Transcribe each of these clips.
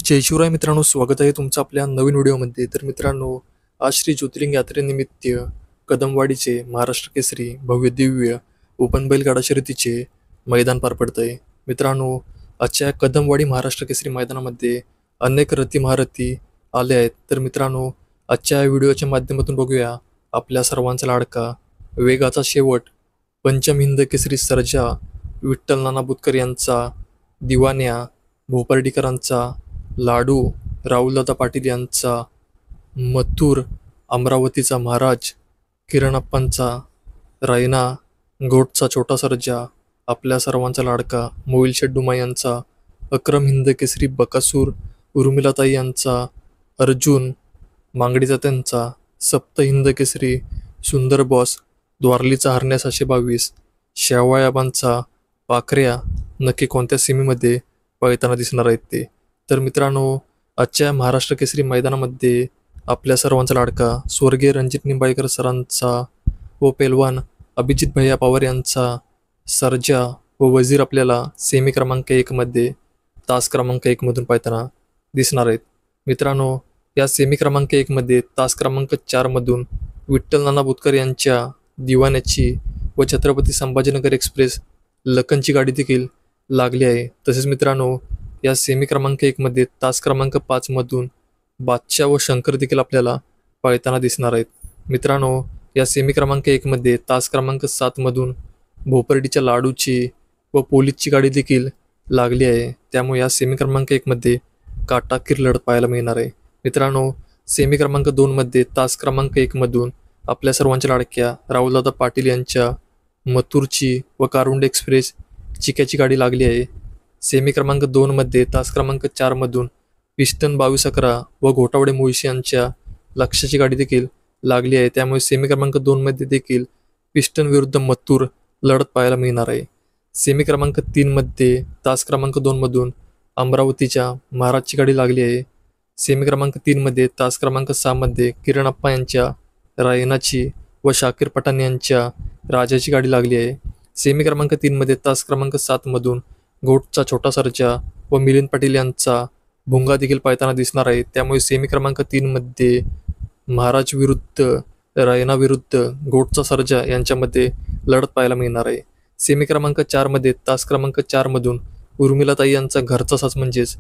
जय शिवराय मित्रांनो, स्वागत आहे तुमचं आपल्या नवीन व्हिडिओमध्ये. तर मित्रांनो, आज श्री ज्योतिर्लिंग यात्रेनिमित्त कदमवाडीचे महाराष्ट्र केसरी भव्य दिव्य ओपन बैलगाडा शर्यतीचे मैदान पार पडत आहे. मित्रांनो, आजच्या या कदमवाडी महाराष्ट्र केसरी मैदानामध्ये अनेक रथी महारथी आले आहेत. तर मित्रांनो, आजच्या या व्हिडिओच्या माध्यमातून बघूया आपल्या सर्वांचा लाडका वेगाचा शेवट पंचम हिंद केसरी सर्जा विठ्ठल नाना बुतकर यांचा, दिवान्या भोपर्डीकरांचा लाडू राहुलदादा पाटील यांचा, मथुर अमरावतीचा महाराज किरणप्पांचा, रायना गोटचा छोटा सर्जा आपल्या सर्वांचा लाडका मोहिल शेड्डुमा यांचा, अक्रम हिंद केसरी बकासूर उर्मिलाताई यांचा, अर्जुन मांगडीचा त्यांचा, सप्त हिंद केसरी सुंदर बॉस द्वारलीचा हरण्या 722, शेवाळ्याबांचा पाखऱ्या नक्की कोणत्या सेमीमध्ये पळताना दिसणार आहेत ते. तर मित्रांनो, आजच्या महाराष्ट्र केसरी मैदानामध्ये आपल्या सर्वांचा लाडका स्वर्गीय रणजित निंबाळकर सरांचा व पेलवान अभिजित भैया पवार यांचा सर्जा व वजीर आपल्याला सेमी क्रमांक 1मध्ये तास क्रमांक 1मधून पळताना दिसणार आहेत. मित्रांनो, या सेमी क्रमांक 1मध्ये तास क्रमांक 4मधून विठ्ठल नाना बुतकर यांच्या दिवाण्याची व छत्रपती संभाजीनगर एक्सप्रेस लखनची गाडी देखील लागली आहे. तसेच मित्रांनो, या सेमी क्रमांक 1मध्ये तास क्रमांक 5मधून बादशाह व शंकर देखील आपल्याला पळताना दिसणार आहेत. मित्रांनो, या सेमी क्रमांक 1मध्ये तास क्रमांक 7मधून भोपर्डीच्या लाडूची व पोलीसची गाडी देखील लागली आहे. त्यामुळे या सेमी क्रमांक 1मध्ये काटाकीर लढत पाहायला मिळणार आहे. मित्रांनो, सेमी क्रमांक 2मध्ये तास क्रमांक 1मधून आपल्या सर्वांच्या लाडक्या राहुलदादा पाटील यांच्या मथुरची व कारुंडे एक्सप्रेस चिक्याची गाडी लागली आहे. सेमी क्रमांक 2मध्ये तास क्रमांक 4मधून पिस्टन 2211 व घोटावडे मुळशी यांच्या लक्षाची गाडी देखील लागली आहे. त्यामुळे सेमी क्रमांक 2मध्ये देखील पिस्टन विरुद्ध मथुर लढत पाहायला मिळणार आहे. सेमी क्रमांक 3मध्ये तास क्रमांक 2मधून अमरावतीच्या महाराजची गाडी लागली आहे. सेमी क्रमांक 3मध्ये तास क्रमांक 6मध्ये किरणप्पा यांच्या रायनाची व शाकीर पठाण यांच्या राजाची गाडी लागली आहे. सेमी क्रमांक 3मध्ये तास क्रमांक 7मधून गोटचा छोटा सर्जा व मिलिंद पाटील यांचा भुंगा देखील पाळताना दिसणार आहे. त्यामुळे सेमी क्रमांक 3मध्ये महाराज विरुद्ध रायना विरुद्ध गोटचा सर्जा यांच्यामध्ये लढत पाहायला मिळणार आहे. सेमी क्रमांक 4मध्ये तास क्रमांक 4मधून उर्मिलाताई यांचा घरचा साज म्हणजेच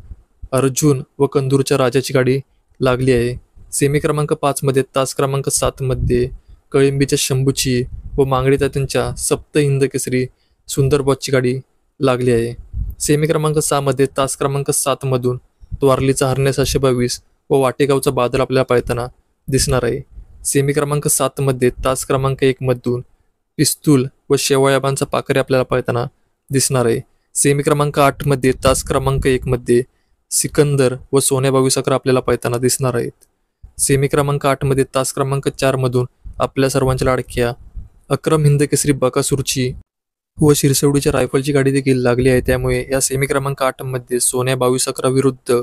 अर्जुन व कंदूरच्या राजाची गाडी लागली आहे. सेमी क्रमांक 5मध्ये तास क्रमांक 7मध्ये कळिंबीच्या शंभूची व मांगडी तात्यांच्या सप्त हिंद केसरी सुंदरबॉसची गाडी लागली आहे. सेमी क्रमांक 6मध्ये तास क्रमांक 7मधून द्वारलीचा हरण्या 722 व वाटेगावचा बादल आपल्याला पळताना दिसणार आहे. सेमी क्रमांक 7मध्ये तास क्रमांक 1मधून पिस्तूल व शेवाळ्याबांचा पाखरे आपल्याला पळताना दिसणार आहे. सेमी क्रमांक 8मध्ये तास क्रमांक 1मध्ये सिकंदर व सोन्या 2211 आपल्याला पळताना दिसणार आहेत. सेमी क्रमांक 8मध्ये तास क्रमांक 4मधून आपल्या सर्वांच्या लाडक्या अक्रम हिंद केसरी बकासूरची व शिरसवडीच्या रायफलची गाडी देखील लागली आहे. त्यामुळे या सेमी क्रमांक 8मध्ये सोन्या 2211 विरुद्ध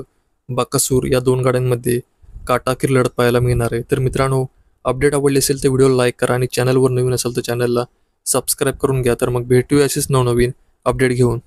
बकासूर या 2 गाड्यांमध्ये काटाकीर लढत पाहायला मिळणार आहे. तर मित्रांनो, अपडेट आवडले असेल तर व्हिडिओला लाईक करा आणि चॅनलवर नवीन असेल तर चॅनलला सबस्क्राईब करून घ्या. तर मग भेटूया अशीच नवनवीन अपडेट घेऊन.